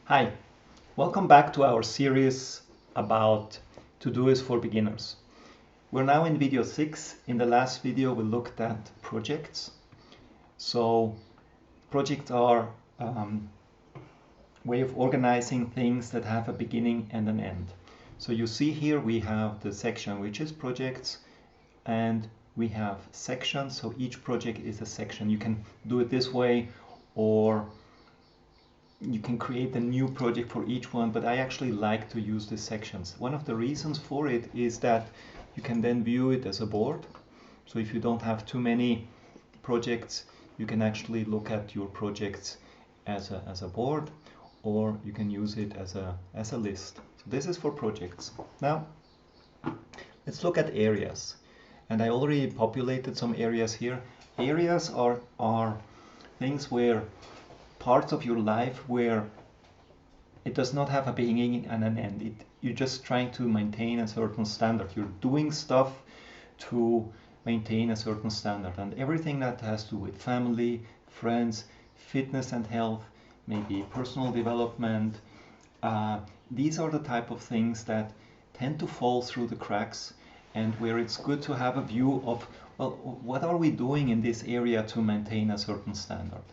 Hi, welcome back to our series about Todoist for beginners. We're now in video 6. In the last video we looked at projects. So projects are a way of organizing things that have a beginning and an end. So you see here we have the section which is projects, and we have sections, so each project is a section. You can do it this way, or you can create a new project for each one, but I actually like to use the sections. One of the reasons for it is that you can then view it as a board. So if you don't have too many projects, you can actually look at your projects as a board, or you can use it as a list. So this is for projects. Now let's look at areas. And I already populated some areas here. Areas are things where parts of your life where it does not have a beginning and an end. You're just trying to maintain a certain standard. You're doing stuff to maintain a certain standard. And everything that has to do with family, friends, fitness and health, maybe personal development, these are the type of things that tend to fall through the cracks, and where it's good to have a view of, well, what are we doing in this area to maintain a certain standard?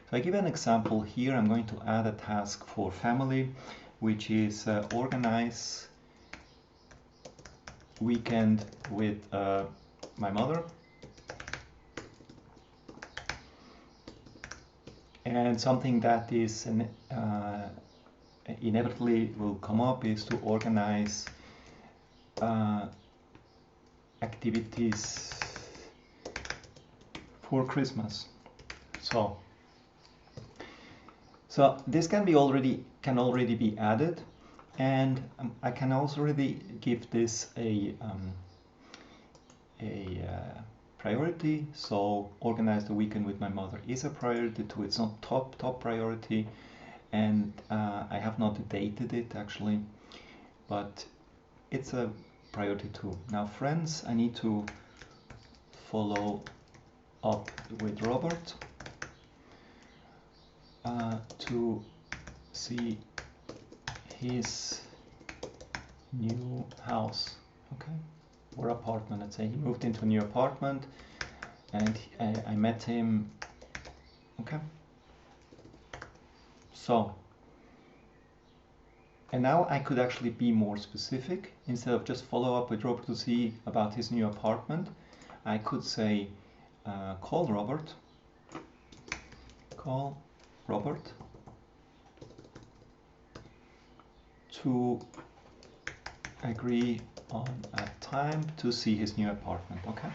So I give an example here. I'm going to add a task for family, which is organize weekend with my mother. And something that is inevitably will come up is to organize activities for Christmas. So this can already be added, and I can also already give this a priority. So organize the weekend with my mother is a priority too. It's not top priority, and I have not dated it actually, but it's a priority too. Now friends, I need to follow up with Robert to see his new house, okay, or apartment. Let's say he moved into a new apartment, and I met him, okay. So, and now I could actually be more specific. Instead of just follow up with Robert to see about his new apartment, I could say call Robert to agree on a time to see his new apartment. Okay,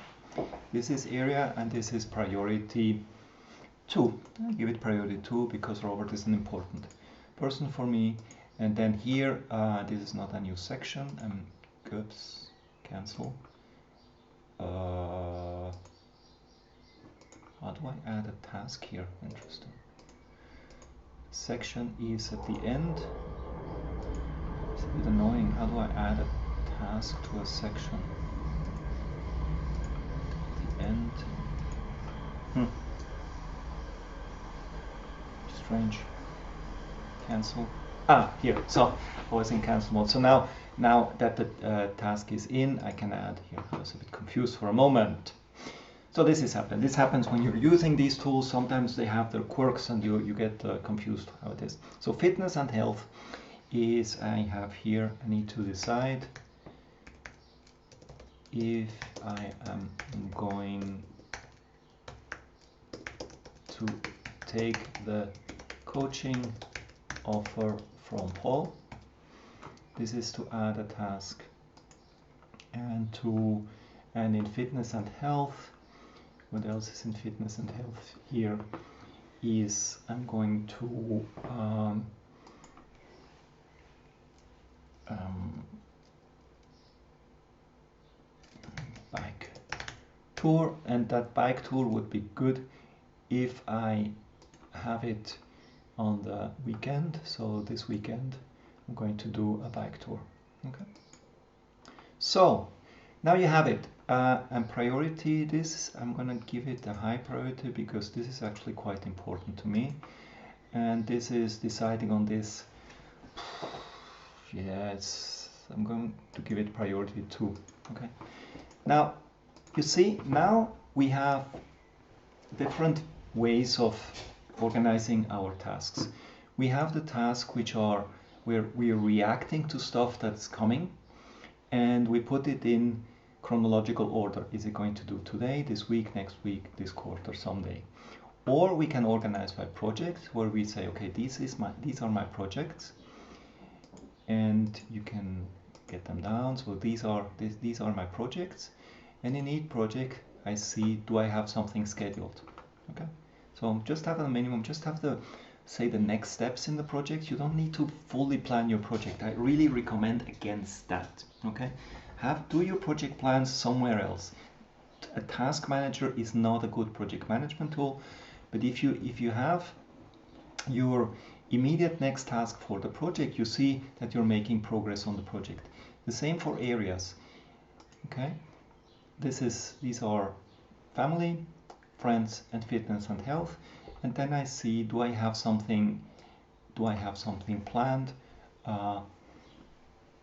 this is area and this is priority 2. I give it priority 2 because Robert is an important person for me. And then here, this is not a new section. Oops, cancel. How do I add a task here? Interesting. Section is at the end. It's a bit annoying. How do I add a task to a section? At the end. Strange. Cancel. Here. So I was in cancel mode. So now that the task is in, I can add here. I was a bit confused for a moment. So this is happening. This happens when you're using these tools. Sometimes they have their quirks and you get confused how it is. So fitness and health is, I have here, I need to decide if I am going to take the coaching offer from Paul. This is to add a task, and in fitness and health, what else is in fitness and health here is I'm going to bike tour, and that bike tour would be good if I have it on the weekend. So this weekend I'm going to do a bike tour. Okay, so now you have it. And priority this, I'm gonna give it a high priority because this is actually quite important to me, and this is deciding on this Yes, I'm going to give it priority 2. Okay. Now, you see, now we have different ways of organizing our tasks. We have the tasks which are where we are reacting to stuff that's coming, and we put it in chronological order. Is it going to do today, this week, next week, this quarter, someday? Or we can organize by project, where we say, okay, these are my projects, and you can get them down. So these are my projects, and in each project I see, do I have something scheduled? Okay, so just have a minimum, just have the next steps in the project. You don't need to fully plan your project. I really recommend against that. Okay, do your project plans somewhere else. A task manager is not a good project management tool, but if you have your immediate next task for the project, you see that you're making progress on the project. The same for areas. Okay, these are family, friends, and fitness and health, and then I see, do I have something planned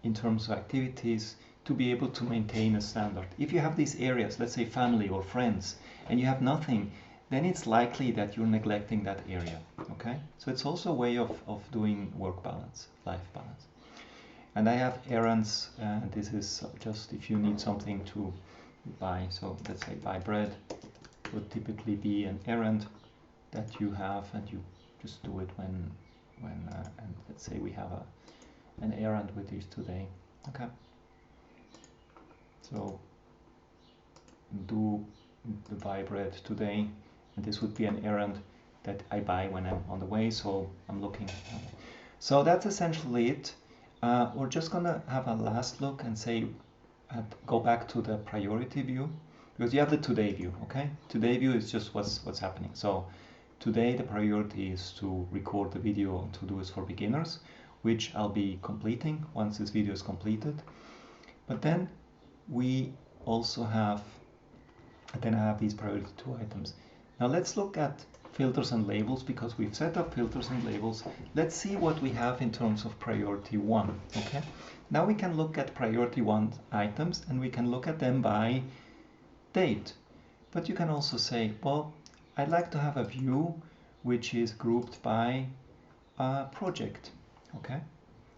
in terms of activities to be able to maintain a standard. If you have these areas, let's say family or friends, and you have nothing, then it's likely that you're neglecting that area. Okay, so it's also a way of doing work balance, life balance. And I have errands, and this is just if you need something to buy. So let's say buy bread would typically be an errand that you have, and you just do it when and let's say we have an errand with this today. Okay, so do the buy bread today, and this would be an errand that I buy when I'm on the way, so I'm looking. So that's essentially it. We're just gonna have a last look and say, go back to the priority view, because you have the today view. Okay, today view is just what's happening. So today the priority is to record the video on Todoist for beginners, which I'll be completing once this video is completed. But then we also have, I have these priority 2 items. Now let's look at filters and labels, because we've set up filters and labels. Let's see what we have in terms of priority 1. Okay, now we can look at priority 1 items, and we can look at them by date. But you can also say, well, I'd like to have a view which is grouped by project. Okay,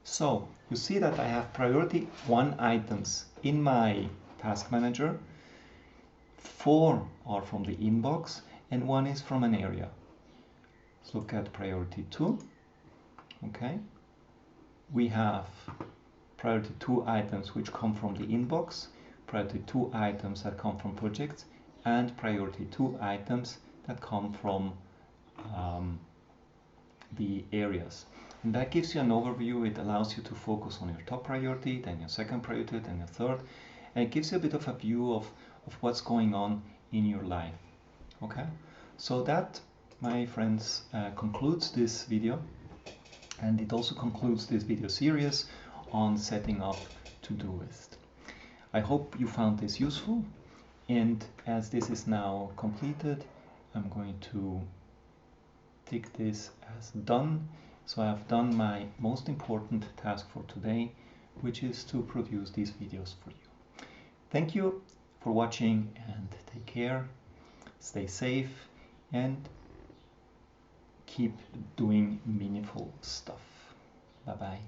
so you see that I have priority 1 items in my task manager. 4 are from the inbox, and 1 is from an area. Let's look at priority 2. Okay, we have priority 2 items which come from the inbox, priority 2 items that come from projects, and priority 2 items that come from the areas. And that gives you an overview. It allows you to focus on your top priority, then your second priority, then your third, and it gives you a bit of a view of what's going on in your life. Okay, so that, my friends, concludes this video, and it also concludes this video series on setting up Todoist. I hope you found this useful, and as this is now completed, I'm going to tick this as done. So I have done my most important task for today, which is to produce these videos for you. Thank you for watching, and take care, stay safe, and keep doing meaningful stuff. Bye bye.